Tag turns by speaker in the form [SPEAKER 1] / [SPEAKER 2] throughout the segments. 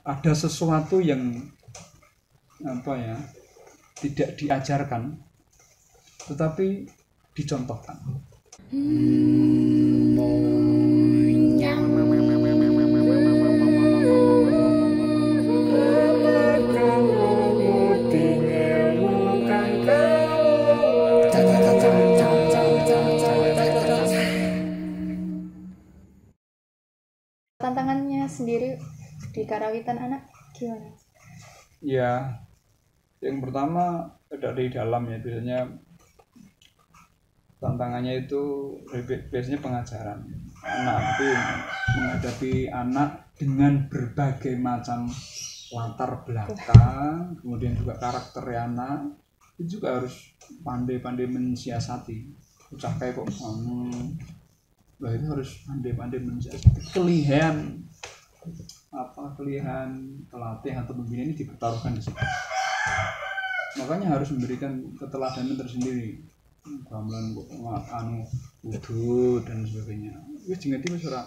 [SPEAKER 1] ada sesuatu yang tidak diajarkan tetapi dicontohkan.
[SPEAKER 2] Tantangannya sendiri di karawitan anak gimana?
[SPEAKER 1] Ya, yang pertama dari dalam ya, biasanya tantangannya itu biasanya pengajaran anak, tapi menghadapi anak dengan berbagai macam latar belakang, kemudian juga karakter anak itu juga harus pandai-pandai mensiasati. Ucapkan kok bah itu harus pandai-pandai mensiasati. Kelihan pelatih atau pembina ini dipertaruhkan di situ. Makanya harus memberikan keteladanan tersendiri. Gamelan wudhu dan sebagainya. Wis jengati wis ora.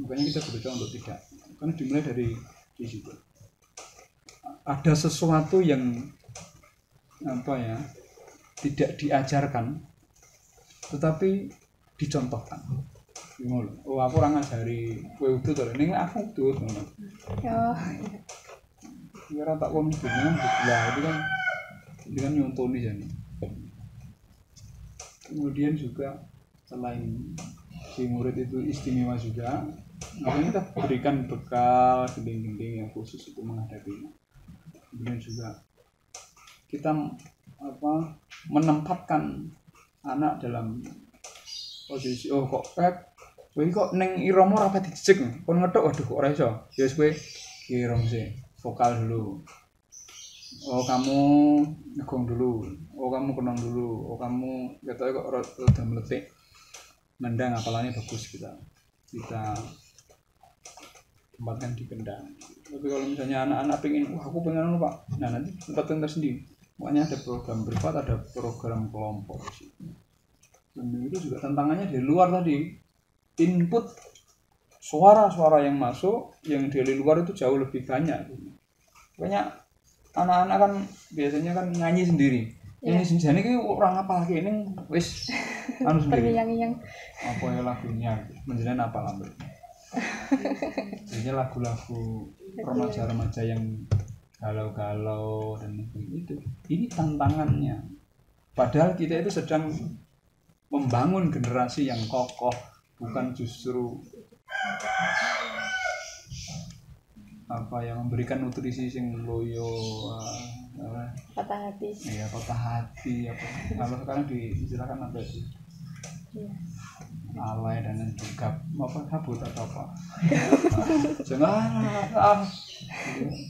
[SPEAKER 1] Makanya kita berusaha untuk tidak. Karena dimulai dari di situ. Ada sesuatu yang tidak diajarkan tetapi dicontohkan. Oh, aku orang ngajari kowe wudhu to, ning aku wudhu ngono.
[SPEAKER 2] Oh.
[SPEAKER 1] Kira tak wong jenengan lah itu kan nyontoni jane. Kemudian juga selain si murid itu istimewa juga, makanya kita berikan bekal gending-gending yang khusus itu menghadapinya. Kemudian juga kita menempatkan anak dalam posisi kok kowe kok ning irama ora pati dicek kon ngethuk waduh kok ora iso. Ya wis kowe irama sih, vokal dulu. Oh kamu ngegong dulu, oh kamu kenang dulu, oh kamu ketoke kok rada meletik, nendang apalane bagus kita tempatkan di kendang. Tapi kalau misalnya anak-anak pengen, aku pengen Pak, nah nanti tempatkan tersendiri. Makanya ada program privat, ada program kelompok. Dan itu juga tantangannya di luar tadi, input suara-suara yang masuk, yang dari luar itu jauh lebih banyak. Banyak anak-anak kan biasanya kan nyanyi sendiri. Nyanyi sendiri ini orang apa lagi ini wis sendiri. Apa ya lagunya? Menjelaskan apa lambat. Jadi lagu-lagu remaja-remaja yang galau-galau dan itu. Ini tantangannya. Padahal kita itu sedang membangun generasi yang kokoh, bukan justru yang memberikan nutrisi sing loyo
[SPEAKER 2] patah hati.
[SPEAKER 1] Iya, patah hati apa. Kalau sekarang diistilahkan apa sih? Iya. Alay dan juga kabut atau apa. Jangan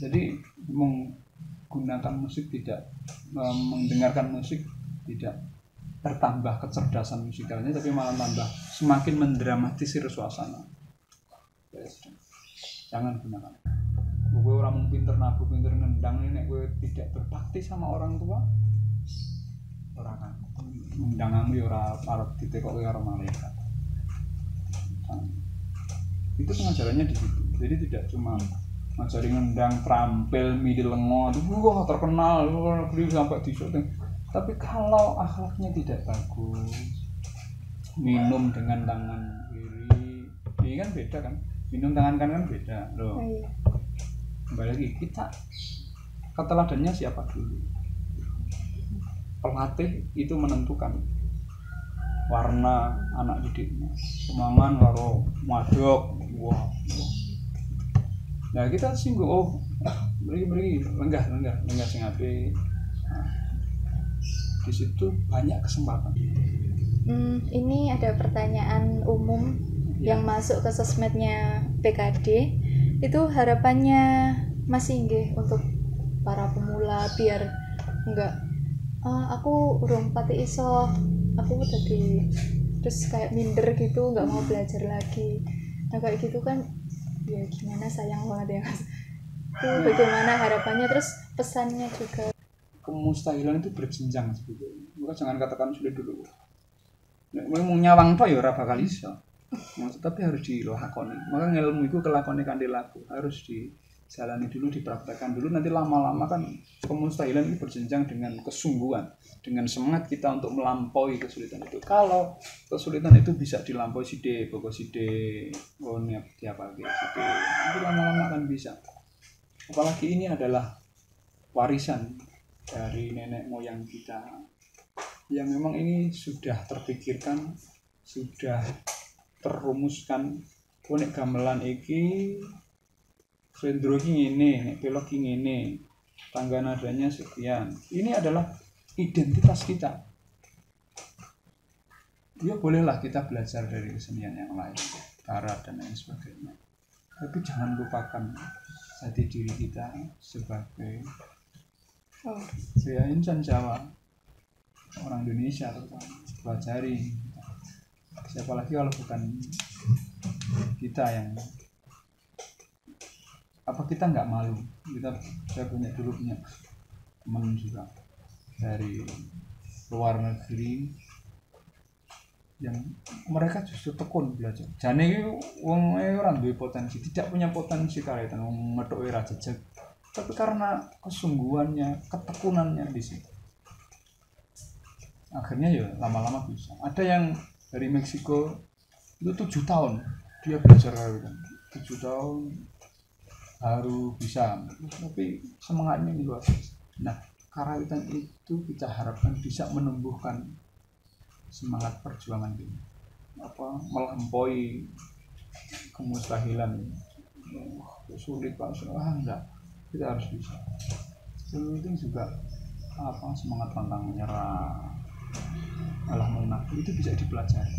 [SPEAKER 1] jadi menggunakan musik tidak mendengarkan musik tidak bertambah kecerdasan musikalnya, tapi malah tambah semakin mendramatisir suasana. Jangan gunakan. Gue orang pinter nabu, pinter nendang ini, gue tidak berbakti sama orang tua. Orang kan nendang kamu ya orang parut ditekok ke orang malaikat. Itu pengajarannya di situ. Jadi tidak cuma ngajari nendang, terampil, midi lengo, wah terkenal, beli sampai di syuting. Tapi kalau akhlaknya tidak bagus, minum dengan tangan kiri, ini kan beda kan? Minum tangan kanan kan beda loh. Kembali lagi kita keteladannya siapa dulu? Pelatih itu menentukan warna anak didiknya. Semangan karo madok, wah. Nah kita singgung, beri lenggah sing apik. Di situ banyak kesempatan.
[SPEAKER 2] Ini ada pertanyaan umum yang masuk ke sosmednya PKD. Itu harapannya Mas Inggih untuk para pemula biar enggak aku urung pati iso, aku tadi terus kayak minder gitu, enggak mau belajar lagi. Nah kayak gitu kan ya gimana, sayang banget ya Mas. Itu bagaimana harapannya, terus pesannya juga.
[SPEAKER 1] Kemustahilan itu berjenjang sebetulnya. Maka jangan katakan sulit dulu. Nek mau nyawang tok ya ora bakal iso. Tapi harus dilakoni. Maka ilmu itu kelakoni kanthi laku, harus jalani dulu, dipraktekkan dulu, nanti lama-lama kan kemustahilan itu berjenjang dengan kesungguhan, dengan semangat kita untuk melampaui kesulitan itu. Kalau kesulitan itu bisa dilampaui side, pokok side, niat tiap pagi side, itu lama-lama kan bisa. Apalagi ini adalah warisan dari nenek moyang kita, yang memang ini sudah terpikirkan, sudah terumuskan. Nek gamelan iki Vendro ini, nek belok ini, tangga nadanya sekian. Ini adalah identitas kita. Ya bolehlah kita belajar dari kesenian yang lain, karat dan lain sebagainya. Tapi jangan lupakan jati diri kita sebagai insan Jawa, orang Indonesia terutama. Pelajari. Siapa lagi kalau bukan kita yang kita nggak malu. Saya punya teman juga dari luar negeri yang mereka justru tekun belajar. Jane iki wong ora duwe potensi, tidak punya potensi karitan, wong methuke ra jejeg. Tapi karena kesungguhannya, ketekunannya di situ. Akhirnya ya lama-lama bisa. Ada yang dari Meksiko itu 7 tahun dia belajar karitan. 7 tahun baru bisa, tapi semangatnya luar biasa. Nah, karawitan itu kita harapkan bisa menumbuhkan semangat perjuangan ini, melampaui kemustahilan. Sulit Pak, enggak, kita harus bisa. Itu juga semangat pantang menyerah, alah munafik itu bisa dipelajari.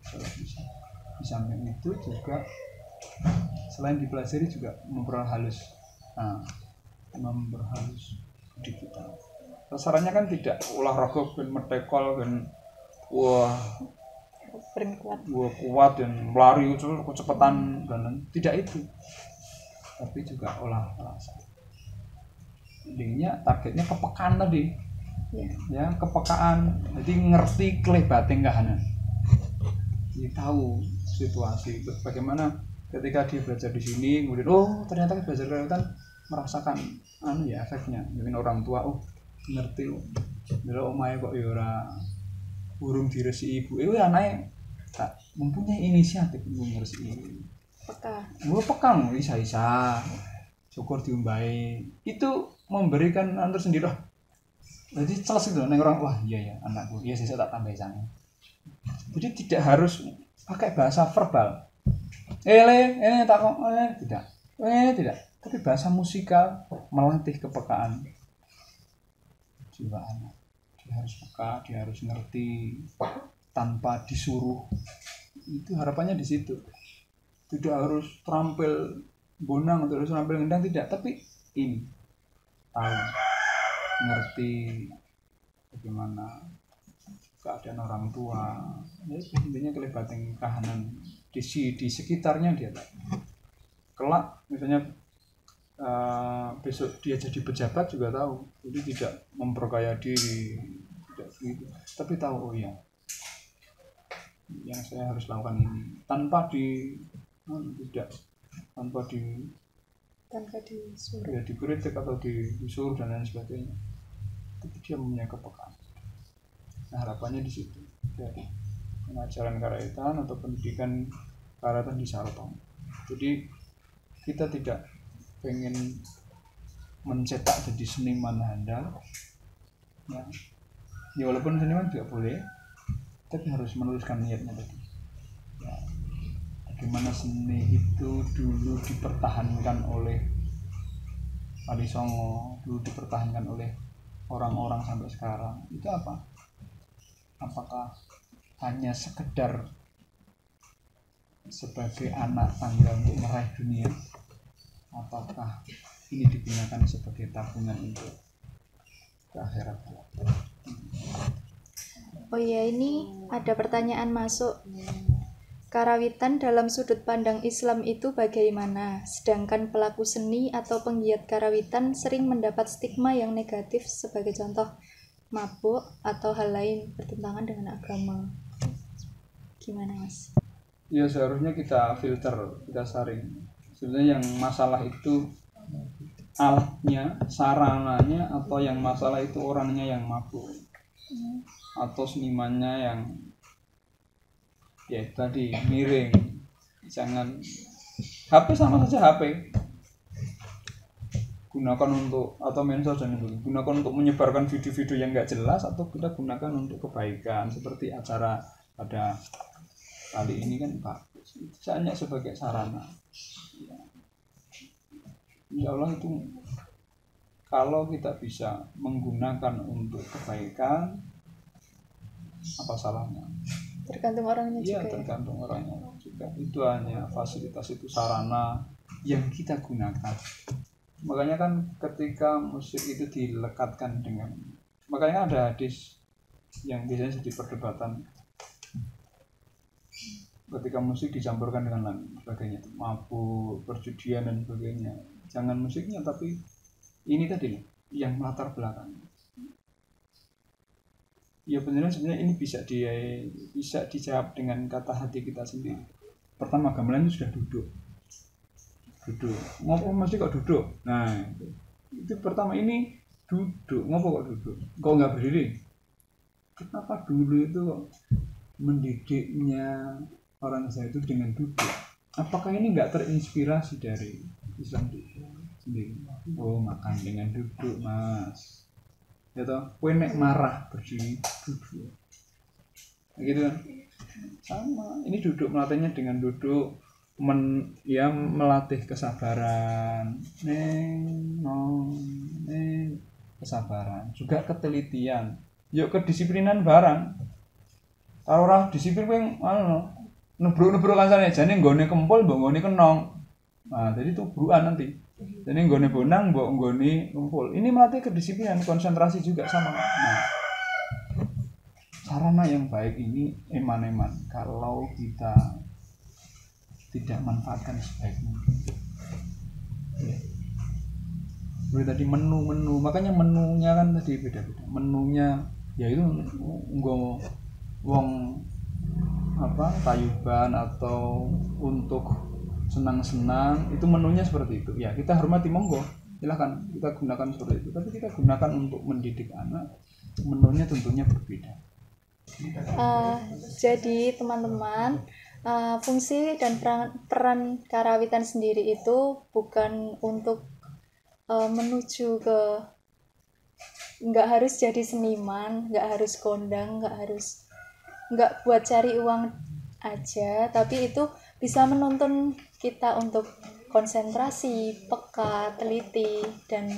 [SPEAKER 1] Kalau bisa. Di samping itu juga selain dipelajari juga memperhalus di kita. Sasarannya kan tidak olahraga ben metekol ben kuat dan lari kecepatan dan tidak itu, tapi juga olah rasa. Intinya targetnya kepekaan tadi, ya kepekaan. Jadi ngerti kelebating kahanan, dia tahu situasi bagaimana ketika dia belajar di sini, kemudian ternyata belajar karawitan merasakan efeknya. Mungkin orang tua ngerti lho omahe kok ya ora burung diresi ibu. Anake tak mempunyai inisiatif ngresiki. Peka isa-isa. Syukur diumbahi. Itu memberikan tersendiri. Jadi celas itu nek orang iya anakku. Iya sesuk tak tambahi sange. Jadi tidak harus pakai bahasa verbal. Tidak. Tapi bahasa musikal melatih kepekaan jiwa anak. Dia harus peka, dia harus ngerti tanpa disuruh. Itu harapannya di situ. Tidak harus terampil bonang atau harus terampil ngendang, tidak. Tapi ini tahu, ngerti bagaimana keadaan orang tua. Intinya kelebating kahanan di sekitarnya dia. Kelak misalnya besok dia jadi pejabat juga tahu, jadi tidak memperkaya diri, tidak begitu, tapi tahu yang saya harus lakukan ini tanpa disuruh, dikritik atau disuruh dan lain sebagainya, tapi dia mempunyai kepekaan. Nah, harapannya di situ dari pengajaran karawitan atau pendidikan karawitan di Sarotong. Jadi kita tidak pengen mencetak jadi seniman handal, ya walaupun seniman juga boleh, tapi harus meneruskan niatnya tadi. Ya, bagaimana seni itu dulu dipertahankan oleh Wali Songo, dulu dipertahankan oleh orang-orang sampai sekarang. Itu apa? Apakah hanya sekedar sebagai anak tangga untuk meraih dunia? Apakah ini digunakan sebagai tabungan untuk ke akhirat?
[SPEAKER 2] Ini ada pertanyaan masuk. Karawitan dalam sudut pandang Islam itu bagaimana? Sedangkan pelaku seni atau penggiat karawitan sering mendapat stigma yang negatif, sebagai contoh mabuk atau hal lain bertentangan dengan agama. Gimana Mas?
[SPEAKER 1] Ya seharusnya kita filter, kita saring Sebenarnya yang masalah itu alatnya, sarananya, atau yang masalah itu orangnya yang mabuk, atau senimannya yang ya tadi miring. Jangan HP sama saja HP gunakan untuk atau medsos dan itu gunakan untuk menyebarkan video-video yang nggak jelas, atau kita gunakan untuk kebaikan seperti acara pada kali ini kan bagus. Itu hanya sebagai sarana. Ya. Insya Allah itu kalau kita bisa menggunakan untuk kebaikan, apa salahnya?
[SPEAKER 2] Tergantung orangnya
[SPEAKER 1] Iya,
[SPEAKER 2] juga.
[SPEAKER 1] tergantung orangnya juga. Itu hanya fasilitas, itu sarana yang kita gunakan. Makanya kan ketika musik itu dilekatkan dengan, makanya ada hadis yang biasanya jadi perdebatan ketika musik dicampurkan dengan lain sebagainya, mabuk, perjudian dan sebagainya. Jangan musiknya, tapi ini tadi yang latar belakang. Ya sebenarnya ini bisa dijawab dengan kata hati kita sendiri. Pertama, gamelan itu sudah duduk, ngopo mesti kok duduk. Nah itu pertama, ini duduk, ngopo kok duduk, kok nggak berdiri. Kenapa dulu itu mendidiknya orang saya itu dengan duduk? Apakah ini nggak terinspirasi dari Islam sendiri? Oh, makan dengan duduk mas, ya toh, kowe nek marah berdiri, duduk, gitu kan. Sama, ini duduk, melatihnya dengan duduk, melatih kesabaran, kesabaran, juga ketelitian, yuk kedisiplinan barang. Kalau orang disiplin yang nubruk kancane jane nggone kempul mbok nggone kenong. Nah, jadi tubrukan nanti. Jadi nggone bonang mbok nggone kempul. Ini melatih kedisiplinan, konsentrasi juga sama. Nah, sarana yang baik ini eman-eman kalau kita tidak manfaatkan sebaik mungkin. Ya. Seperti tadi menu, makanya menunya kan tadi beda-beda. Menunya ya itu nggo wong apa tayuban atau untuk senang-senang, itu menunya seperti itu. Ya, kita hormati, monggo. Silakan kita gunakan seperti itu. Tapi kita gunakan untuk mendidik anak, menunya tentunya berbeda.
[SPEAKER 2] Jadi teman-teman, fungsi dan peran karawitan sendiri itu bukan untuk menuju ke, nggak harus jadi seniman, nggak harus kondang, nggak buat cari uang aja, tapi itu bisa menuntun kita untuk konsentrasi, peka, teliti, dan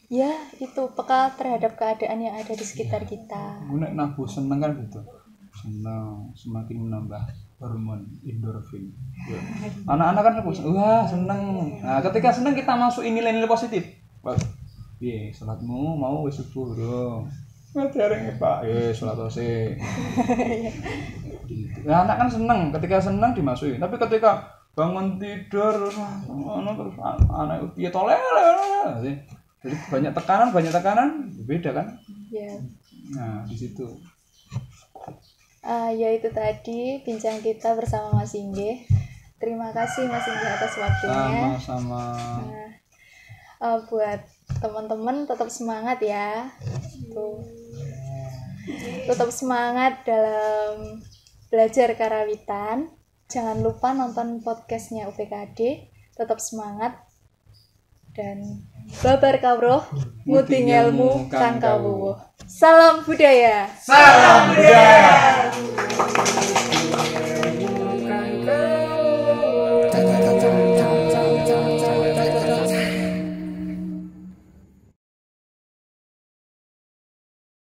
[SPEAKER 2] ya itu peka terhadap keadaan yang ada di sekitar kita.
[SPEAKER 1] Nek nabuh seneng kan gitu, seneng semakin menambah hormon endorfin. Ya. Anak-anak kan wah seneng. Nah, ketika seneng kita masukin nilai-nilai positif. Piye, salatmu mau wis subuh dong. Mati areng Pak, salat ose. Nah, anak kan seneng, ketika seneng dimasukin. Tapi ketika bangun tidur terus anak piye tolel. Jadi banyak tekanan beda kan?
[SPEAKER 2] Ya.
[SPEAKER 1] Nah, di situ.
[SPEAKER 2] Ya itu tadi bincang kita bersama Mas Inge. Terima kasih Mas Inge atas waktunya.
[SPEAKER 1] Sama-sama.
[SPEAKER 2] Buat teman-teman tetap semangat ya. Tetap semangat dalam belajar karawitan. Jangan lupa nonton podcastnya UPKD. Tetap semangat dan babar kawruh muti ngelmu kang kawuh. Salam budaya.
[SPEAKER 1] Salam budaya.